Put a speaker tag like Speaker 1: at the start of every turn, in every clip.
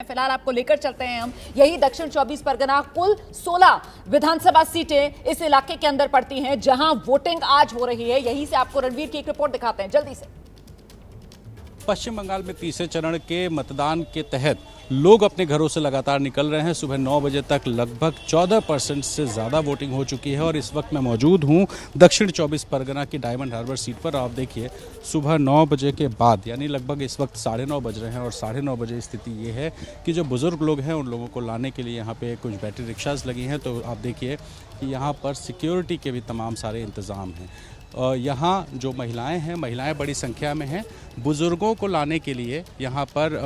Speaker 1: फिलहाल आपको लेकर चलते हैं हम यही दक्षिण 24 परगना। कुल 16 विधानसभा सीटें इस इलाके के अंदर पड़ती हैं जहां वोटिंग आज हो रही है। यहीं से आपको रणवीर की एक रिपोर्ट दिखाते हैं जल्दी से।
Speaker 2: पश्चिम बंगाल में तीसरे चरण के मतदान के तहत लोग अपने घरों से लगातार निकल रहे हैं। सुबह 9 बजे तक लगभग 14% से ज़्यादा वोटिंग हो चुकी है और इस वक्त मैं मौजूद हूं दक्षिण 24 परगना की डायमंड हार्बर सीट पर। आप देखिए सुबह 9 बजे के बाद यानी लगभग इस वक्त 9:30 बज रहे हैं और 9:30 बजे स्थिति ये है कि जो बुज़ुर्ग लोग हैं उन लोगों को लाने के लिए यहाँ पे कुछ बैटरी रिक्शाज लगी हैं। तो आप देखिए कि यहाँ पर सिक्योरिटी के भी तमाम सारे इंतज़ाम हैं। यहाँ जो महिलाएं हैं, महिलाएं बड़ी संख्या में हैं। बुज़ुर्गों को लाने के लिए यहाँ पर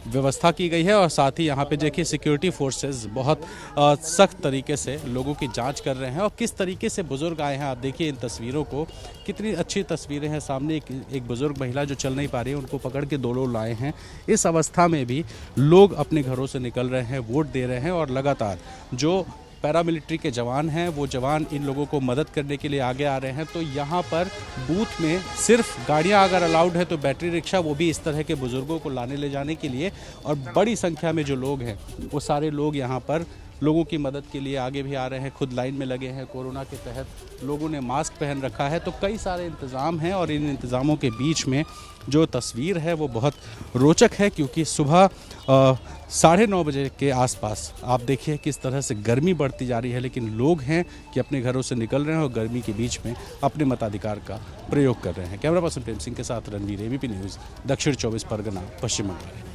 Speaker 2: व्यवस्था की गई है और साथ ही यहाँ पे देखिए सिक्योरिटी फोर्सेस बहुत सख्त तरीके से लोगों की जांच कर रहे हैं। और किस तरीके से बुज़ुर्ग आए हैं आप देखिए इन तस्वीरों को, कितनी अच्छी तस्वीरें हैं। सामने एक बुज़ुर्ग महिला जो चल नहीं पा रही है, उनको पकड़ के 2 लोग लाए हैं। इस अवस्था में भी लोग अपने घरों से निकल रहे हैं, वोट दे रहे हैं और लगातार जो पैरामिलिट्री के जवान हैं वो जवान इन लोगों को मदद करने के लिए आगे आ रहे हैं। तो यहाँ पर बूथ में सिर्फ गाड़ियाँ अगर अलाउड है तो बैटरी रिक्शा, वो भी इस तरह के बुज़ुर्गों को लाने ले जाने के लिए। और बड़ी संख्या में जो लोग हैं वो सारे लोग यहाँ पर लोगों की मदद के लिए आगे भी आ रहे हैं, खुद लाइन में लगे हैं। कोरोना के तहत लोगों ने मास्क पहन रखा है। तो कई सारे इंतज़ाम हैं और इन इंतज़ामों के बीच में जो तस्वीर है वो बहुत रोचक है, क्योंकि सुबह 9:30 बजे के आसपास आप देखिए किस तरह से गर्मी बढ़ती जा रही है, लेकिन लोग हैं कि अपने घरों से निकल रहे हैं और गर्मी के बीच में अपने मताधिकार का प्रयोग कर रहे हैं। कैमरा पर्सन प्रेम सिंह के साथ रणवीर, एबीपी न्यूज़, दक्षिण 24 परगना, पश्चिम बंगाल।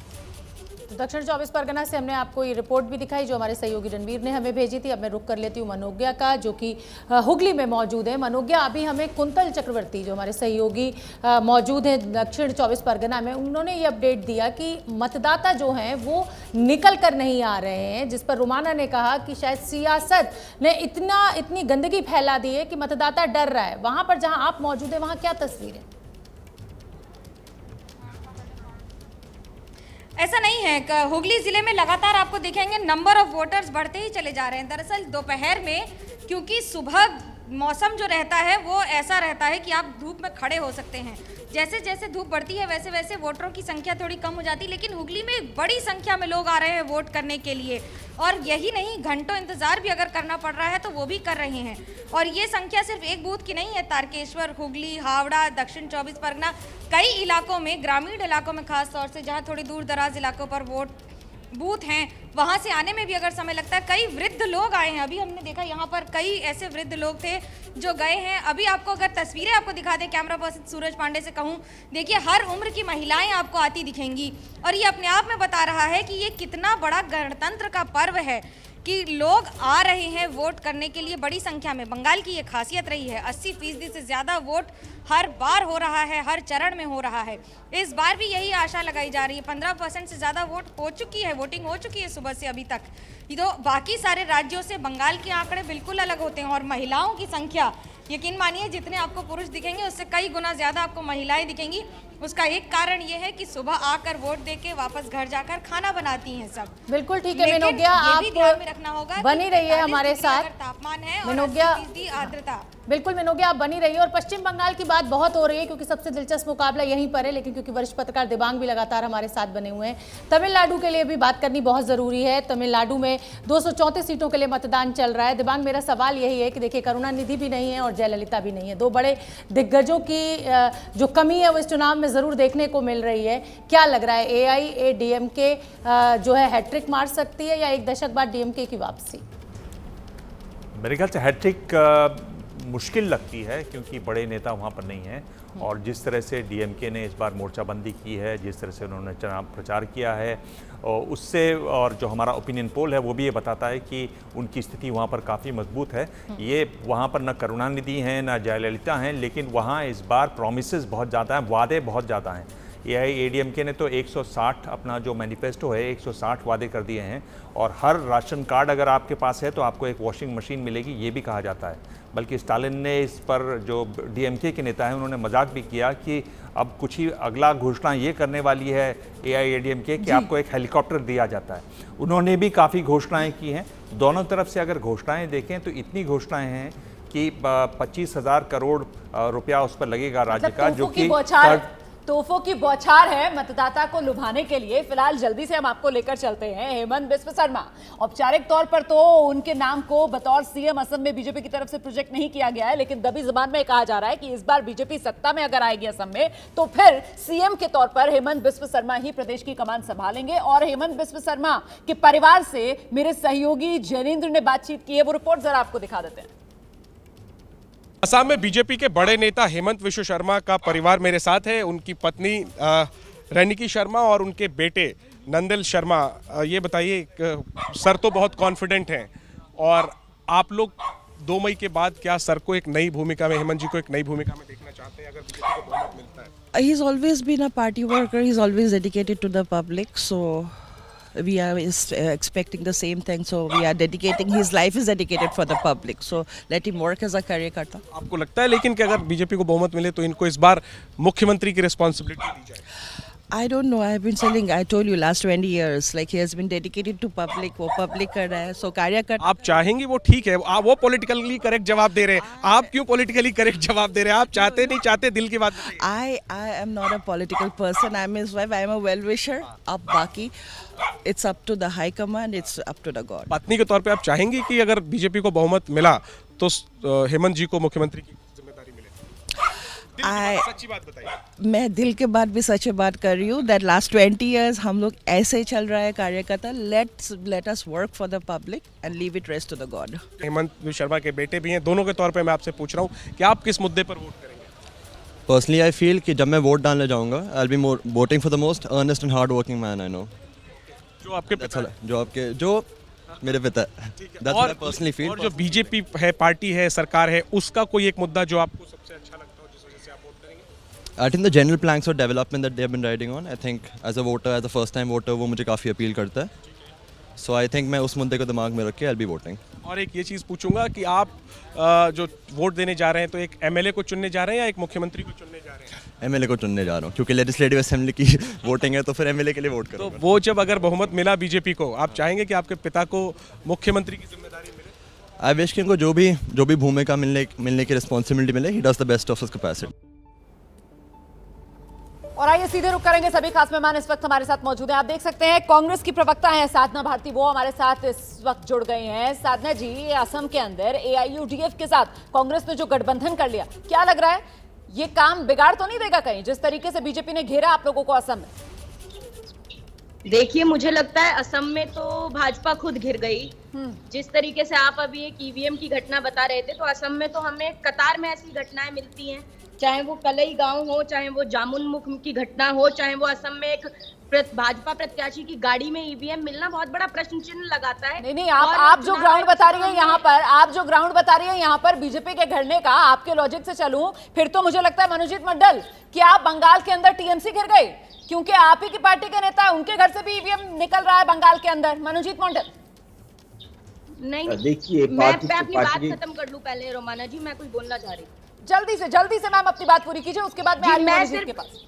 Speaker 1: दक्षिण 24 परगना से हमने आपको ये रिपोर्ट भी दिखाई जो हमारे सहयोगी रणवीर ने हमें भेजी थी। अब मैं रुक कर लेती हूँ मनोज्ञा का, जो कि हुगली में मौजूद है। मनोज्ञा, अभी हमें कुंतल चक्रवर्ती जो हमारे सहयोगी मौजूद हैं दक्षिण 24 परगना में, उन्होंने ये अपडेट दिया कि मतदाता जो हैं वो निकल कर नहीं आ रहे हैं, जिस पर रुमाना ने कहा कि शायद सियासत ने इतनी गंदगी फैला दी है कि मतदाता डर रहा है। वहाँ पर जहाँ आप मौजूद हैं वहाँ क्या तस्वीर है?
Speaker 3: ऐसा नहीं है। हुगली जिले में लगातार आपको दिखेंगे नंबर ऑफ वोटर्स बढ़ते ही चले जा रहे हैं। दरअसल दोपहर में क्योंकि सुबह मौसम जो रहता है वो ऐसा रहता है कि आप धूप में खड़े हो सकते हैं, जैसे जैसे धूप बढ़ती है वैसे वैसे वोटरों की संख्या थोड़ी कम हो जाती है। लेकिन हुगली में बड़ी संख्या में लोग आ रहे हैं वोट करने के लिए, और यही नहीं, घंटों इंतजार भी अगर करना पड़ रहा है तो वो भी कर रहे हैं। और ये संख्या सिर्फ एक बूथ की नहीं है। तारकेश्वर, हुगली, हावड़ा, दक्षिण 24 परगना, कई इलाकों में, ग्रामीण इलाकों में खास तौर से जहाँ थोड़ी दूर दराज इलाकों पर वोट बूथ हैं, वहाँ से आने में भी अगर समय लगता है। कई वृद्ध लोग आए हैं, अभी हमने देखा यहाँ पर कई ऐसे वृद्ध लोग थे जो गए हैं। अभी आपको अगर तस्वीरें आपको दिखा दें, कैमरा पर्सन सूरज पांडे से कहूँ, देखिए हर उम्र की महिलाएं आपको आती दिखेंगी। और ये अपने आप में बता रहा है कि ये कितना बड़ा गणतंत्र का पर्व है कि लोग आ रहे हैं वोट करने के लिए बड़ी संख्या में। बंगाल की ये खासियत रही है, 80% से ज़्यादा वोट हर बार हो रहा है, हर चरण में हो रहा है। इस बार भी यही आशा लगाई जा रही है। 15% से ज़्यादा वोट हो चुकी है, वोटिंग हो चुकी है सुबह से अभी तक। तो बाकी सारे राज्यों से बंगाल के आंकड़े बिल्कुल अलग होते हैं। और महिलाओं की संख्या, यकीन मानिए जितने आपको पुरुष दिखेंगे उससे कई गुना ज़्यादा आपको महिलाएं दिखेंगी। उसका एक कारण ये है कि सुबह आकर वोट देके वापस घर जाकर खाना बनाती हैं सब।
Speaker 1: बिल्कुल ठीक है मनोज्ञा, आप
Speaker 3: ध्यान में रखना होगा,
Speaker 1: बनी रही है हमारे साथ।
Speaker 3: तापमान है और
Speaker 1: मनोज्ञा,
Speaker 3: 80% आर्द्रता।
Speaker 1: बिल्कुल मनोज्ञा, आप बनी रही है। और पश्चिम बंगाल की बात बहुत हो रही है क्योंकि सबसे दिलचस्प मुकाबला यहीं पर है, लेकिन क्योंकि वरिष्ठ पत्रकार दिबांग भी लगातार हमारे साथ बने हुए हैं, तमिलनाडु के लिए भी बात करनी बहुत ज़रूरी है। तमिलनाडु में 234 सीटों के लिए मतदान चल रहा है। दिबांग, मेरा सवाल यही है कि देखिए करुणानिधि भी नहीं है और जयललिता भी नहीं है, 2 बड़े दिग्गजों की जो कमी है वो इस चुनाव में ज़रूर देखने को मिल रही है। क्या लग रहा है, AIADMK जो है हैट्रिक मार सकती है या एक दशक बाद DMK की वापसी?
Speaker 4: मेरे ख्याल से हैट्रिक मुश्किल लगती है क्योंकि बड़े नेता वहाँ पर नहीं हैं। और जिस तरह से DMK ने इस बार मोर्चाबंदी की है, जिस तरह से उन्होंने चुनाव प्रचार किया है, और उससे, और जो हमारा ओपिनियन पोल है वो भी ये बताता है कि उनकी स्थिति वहाँ पर काफ़ी मजबूत है। ये वहाँ पर न करुणानिधि हैं न जयललिता हैं, लेकिन वहाँ इस बार प्रॉमिसेस बहुत ज़्यादा हैं, वादे बहुत ज़्यादा हैं। AIADMK ने तो 160 अपना जो मैनिफेस्टो है 160 वादे कर दिए हैं। और हर राशन कार्ड अगर आपके पास है तो आपको एक वॉशिंग मशीन मिलेगी, ये भी कहा जाता है। बल्कि स्टालिन ने इस पर, जो DMK के नेता हैं, उन्होंने मजाक भी किया कि अब कुछ ही अगला घोषणा ये करने वाली है AIADMK कि आपको एक हेलीकॉप्टर दिया जाता है। उन्होंने भी काफ़ी घोषणाएं की हैं। दोनों तरफ से अगर घोषणाएं देखें तो इतनी घोषणाएं हैं कि 25,000 करोड़ रुपया उस पर लगेगा राज्य का, जो कि
Speaker 5: तोहफों की बौछार है मतदाता को लुभाने के लिए। फिलहाल जल्दी से हम आपको लेकर चलते हैं हेमंत बिस्व शर्मा। औपचारिक तौर पर तो उनके नाम को बतौर सीएम असम में बीजेपी की तरफ से प्रोजेक्ट नहीं किया गया है, लेकिन दबी जुबान में कहा जा रहा है कि इस बार बीजेपी सत्ता में अगर आएगी असम में तो फिर सीएम के तौर पर हेमंत बिस्व शर्मा ही प्रदेश की कमान संभालेंगे। और हेमंत बिस्व शर्मा के परिवार से मेरे सहयोगी जैनेंद्र ने बातचीत की है, वो रिपोर्ट जरा आपको दिखा देते हैं।
Speaker 6: असम में बीजेपी के बड़े नेता हेमंत बिस्व शर्मा का परिवार मेरे साथ है। उनकी पत्नी रैनिकी शर्मा और उनके बेटे नंदल शर्मा। ये बताइए, सर तो बहुत कॉन्फिडेंट हैं और आप लोग 2 मई के बाद क्या सर को एक नई भूमिका में, हेमंत जी को एक नई भूमिका में देखना चाहते हैं अगर बीजेपी को बहुमत मिलता है?
Speaker 7: He's always been a party worker. He's always dedicated to the public. So we are expecting the same thing. So we are dedicating. His life is dedicated for the public. So let him work as a कार्यकर्ता.
Speaker 6: आपको लगता है लेकिन कि अगर BJP को बहुमत मिले तो इनको इस बार मुख्यमंत्री की रिस्पॉन्सिबिलिटी दी जाए?
Speaker 7: I don't know. I've been telling. I told you last 20 years. Like he has been dedicated to public. वो public कर रहा है. So कार्यकर्ता.
Speaker 6: आप चाहेंगे वो ठीक है, वो पॉलिटिकली करेक्ट जवाब दे रहे हैं, आप क्यों पॉलिटिकली करेक्ट जवाब दे रहे हैं? आप चाहते नहीं चाहते, दिल की बात बताइए।
Speaker 7: I am not a political person. I'm his wife. I'm a well-wisher. अब बाकी it's up to the high command. It's up to the God.
Speaker 6: पत्नी के तौर पे आप चाहेंगे कि अगर बीजेपी को बहुमत मिला तो हेमंत जी को मुख्यमंत्री की जिम्मेदारी मिले? सच्ची बात बताइए।
Speaker 7: मैं दिल के बाद भी सच बात कर रही हूँ। दैट लास्ट 20 years हम लोग ऐसे ही चल रहा है कार्यकर्ता। Let us work for the public and leave it rest to the God.
Speaker 6: Hemant Sharma के बेटे भी हैं, दोनों के तौर पे मैं आपसे पूछ रहा हूँ कि आप किस मुद्दे पर वोट करेंगे?
Speaker 8: पर्सनली आई फील कि जब मैं वोट डालने जाऊँगा I will be voting for the most earnest and hard working man I know. जो मेरे पिता।
Speaker 6: और पर्सनली फील। और जो बीजेपी है, पार्टी है, सरकार है, उसका कोई एक मुद्दा जो आपको सबसे अच्छा लगता हो जिस वजह से आप वोट करेंगे?
Speaker 8: I think the general planks of development that they have been riding on, I think as a voter, as a first time voter, वो मुझे काफ़ी अपील करता है। So I think मैं उस मुद्दे को दिमाग में रख के I'll be voting।
Speaker 6: और एक ये चीज़ पूछूंगा कि आप जो वोट देने जा रहे हैं तो एक एमएलए को चुनने जा रहे हैं या एक मुख्यमंत्री को चुनने जा रहे हैं?
Speaker 8: एमएलए को चुनने जा रहा हूँ क्योंकि लेजिस्लेटिव असेंबली की वोटिंग है तो फिर एमएलए के लिए वोट करूँगा।
Speaker 6: तो वो जब अगर बहुमत मिला बीजेपी को, आप चाहेंगे कि आपके पिता को मुख्यमंत्री की जिम्मेदारी मिले?
Speaker 8: आई विश कि उनको जो भी भूमिका मिलने की रिस्पॉन्सिबिलिटी मिले, he does the best of his capacity.
Speaker 5: और आइए सीधे रुक करेंगे, सभी खास मेहमान इस वक्त हमारे साथ मौजूद हैं। आप देख सकते हैं कांग्रेस की प्रवक्ता हैं साधना भारती, वो हमारे साथ इस वक्त जुड़ गई हैं। साधना जी, असम के अंदर AIUDF के साथ कांग्रेस ने जो गठबंधन कर लिया, क्या लग रहा है ये काम बिगाड़ तो नहीं देगा कहीं, जिस तरीके से बीजेपी ने घेरा आप लोगों को असम में?
Speaker 9: देखिए, मुझे लगता है असम में तो भाजपा खुद घिर गई। जिस तरीके से आप अभी एक EVM की घटना बता रहे थे, तो असम में तो हमें कतार में ऐसी घटनाएं मिलती हैं, चाहे वो कलई गांव हो, चाहे वो जामुनमुख की घटना हो, चाहे वो असम में एक भाजपा प्रत्याशी की गाड़ी में EVM मिलना बहुत बड़ा प्रश्न चिन्ह लगाता है।
Speaker 5: नहीं, आप जो ग्राउंड बता रही हैं यहाँ पर, आप जो ग्राउंड बता रही हैं यहाँ पर बीजेपी के घिरने का, आपके लॉजिक से चलूं फिर तो मुझे लगता है मनोजीत मंडल कि आप बंगाल के अंदर TMC घिर गए, क्योंकि आप ही की पार्टी के नेता, उनके घर से भी EVM निकल रहा है बंगाल के अंदर। मनोजीत मंडल,
Speaker 9: नहीं देखिए, मैं अपनी बात खत्म कर लूं पहले रोमाना जी, मैं कुछ बोलना चाह रही हूँ। जल्दी
Speaker 5: से मैम अपनी बात पूरी कीजिए, उसके बाद मैं आ रही हूं के पास।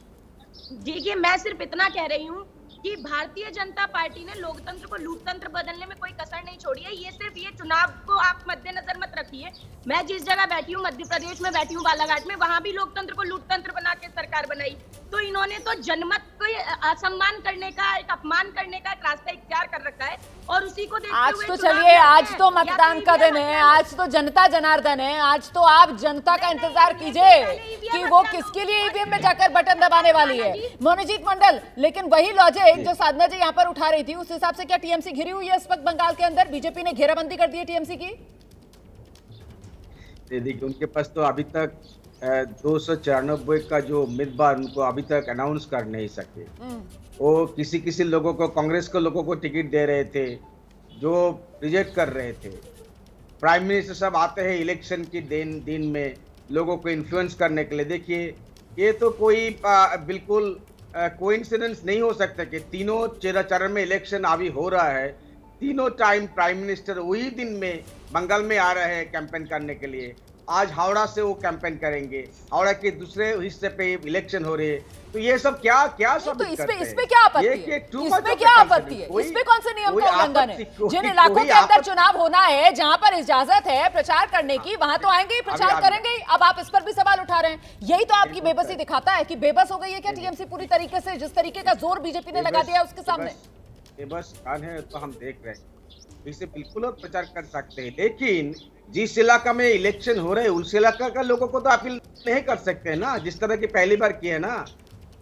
Speaker 9: देखिए, मैं सिर्फ इतना कह रही हूँ कि भारतीय जनता पार्टी ने लोकतंत्र को लूटतंत्र बदलने में कोई कसर नहीं छोड़ी है। ये सिर्फ ये चुनाव को आप मद्देनजर मत रखिए। मैं जिस जगह बैठी हूँ, मध्य प्रदेश में बैठी हूँ, बालाघाट में, वहां भी लोकतंत्र को लूटतंत्र बना के सरकार बनाई। तो इन्होंने तो जनमत को असम्मान करने का, एक अपमान करने का एक रास्ता इख्तियार कर रखा है, और उसी को देखते
Speaker 5: आज
Speaker 9: हुए
Speaker 5: तो चलिए, आज तो मतदान का दिन है, आज तो जनता जनार्दन है, आज तो आप जनता का इंतजार कीजिए कि वो किसके लिए EVM में जाकर बटन दबाने वाली है। मनोजीत मंडल, लेकिन वही लॉजिक जो साधना जी यहाँ पर उठा रही थी, उस हिसाब से क्या TMC घिरी हुई है इस वक्त बंगाल के अंदर? बीजेपी ने घेराबंदी कर दी है TMC की।
Speaker 10: देखिए, उनके पास तो अभी तक 294 का जो उम्मीदवार उनको अभी तक अनाउंस कर नहीं सके। वो किसी लोगों को, कांग्रेस के लोगों को टिकट दे रहे थे जो रिजेक्ट कर रहे थे। प्राइम मिनिस्टर सब आते हैं इलेक्शन की दिन में लोगों को इन्फ्लुएंस करने के लिए। देखिए, ये तो कोई बिल्कुल कोइंसिडेंस नहीं हो सकता कि तीनों चरण में इलेक्शन अभी हो रहा है, तीनों टाइम प्राइम मिनिस्टर वही दिन में बंगाल में आ रहे हैं कैंपेन करने के लिए। आज हावड़ा से वो कैंपेन करेंगे, हावड़ा के दूसरे हिस्से पे इलेक्शन हो रहे हैं, तो ये सब क्या क्या
Speaker 5: तो
Speaker 10: साबित करते हैं?
Speaker 5: इसमें क्या आपत्ति है? इसमें क्या आपत्ति है? इसमें कौन से नियम का उल्लंघन है? जिन इलाकों के अंदर चुनाव होना है, जहां पर इजाजत है प्रचार करने की, वहां तो आएंगे ही, प्रचार करेंगे ही। अब आप इस पर भी सवाल उठा रहे हैं। यही तो आपकी बेबसी दिखाता है कि बेबस हो गई है क्या टीएमसी पूरी तरीके से? जिस तरीके का जोर बीजेपी ने लगा दिया उसके सामने।
Speaker 10: बेबस कौन है तो हम देख रहे हैं, इसे बिल्कुल और प्रचार कर सकते हैं, लेकिन जिस इलाका में इलेक्शन हो रहे हैं उस इलाका का लोगों को तो अपील नहीं कर सकते हैं ना, जिस तरह की पहली बार की है ना।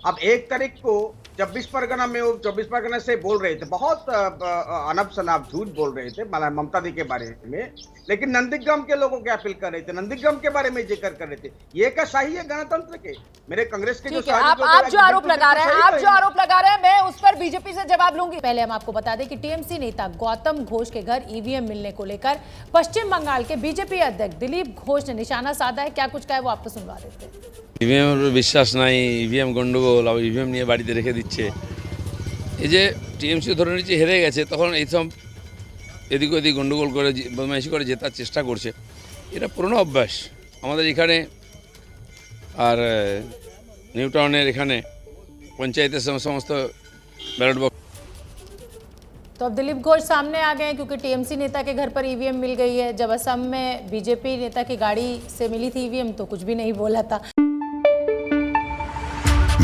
Speaker 10: अब 1 तारीख को 24 परगना में वो 24 परगना से बोल रहे थे, बहुत अनब शनाब झूठ बोल रहे थे ममता दी के बारे में, लेकिन नंदीग्राम के लोगों की अपील कर रहे थे, नंदीग्राम के बारे में जिक्र कर रहे थे। ये क्या सही है गणतंत्र के? मेरे कांग्रेस के जो
Speaker 5: आप जो आरोप लगा रहे हैं मैं उस पर बीजेपी से जवाब लूंगी।
Speaker 1: पहले हम आपको बता दें कि टीएमसी नेता गौतम घोष के घर ईवीएम मिलने को लेकर पश्चिम बंगाल के बीजेपी अध्यक्ष दिलीप घोष ने निशाना साधा है। क्या कुछ कहा है वो आपको सुनवा देते हैं।
Speaker 11: ইভিএমের বিশ্বাস নাই, ইভিএম গন্ডগোল, আবার ইভিএম নিয়ে বাড়িতে রেখে দিচ্ছে। এই যে টিএমসি ধরে নিচ্ছে হেরে গেছে, তখন এইসব এদিক ওদিক গন্ডগোল করে বদমাইশি করে জেতার চেষ্টা করছে। এটা পুরনো অভ্যাস আমাদের এখানে। আর নিউ টাউনের এখানে পঞ্চায়েতের সমস্ত ব্যালট বক্স।
Speaker 1: तो अब दिलीप घोष सामने आ गए हैं क्योंकि टीएमसी नेता के घर पर ईवीएम मिल गई है। जब असम में बीजेपी नेता की गाड़ी से मिली थी ईवीएम तो कुछ भी नहीं बोला था।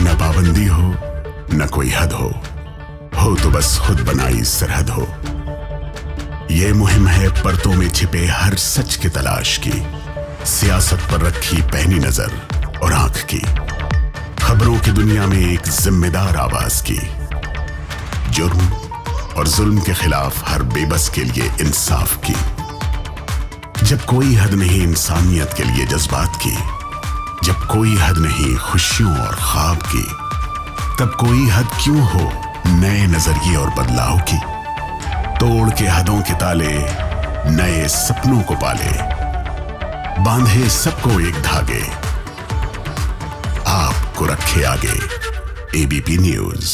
Speaker 12: न पाबंदी हो न कोई हद हो तो बस खुद बनाई सरहद हो। ये मुहिम है परतों में छिपे हर सच की तलाश की, सियासत पर रखी पैनी नजर और आंख की, खबरों की दुनिया में एक जिम्मेदार आवाज की, जुर्म और जुल्म के खिलाफ हर बेबस के लिए इंसाफ की। जब कोई हद नहीं इंसानियत के लिए जज्बात की, जब कोई हद नहीं खुशियों और ख्वाब की, तब कोई हद क्यों हो नए नजरिए और बदलाव की। तोड़ के हदों के ताले नए सपनों को पाले, बांधे सबको एक धागे, आपको रखे आगे। ABP news.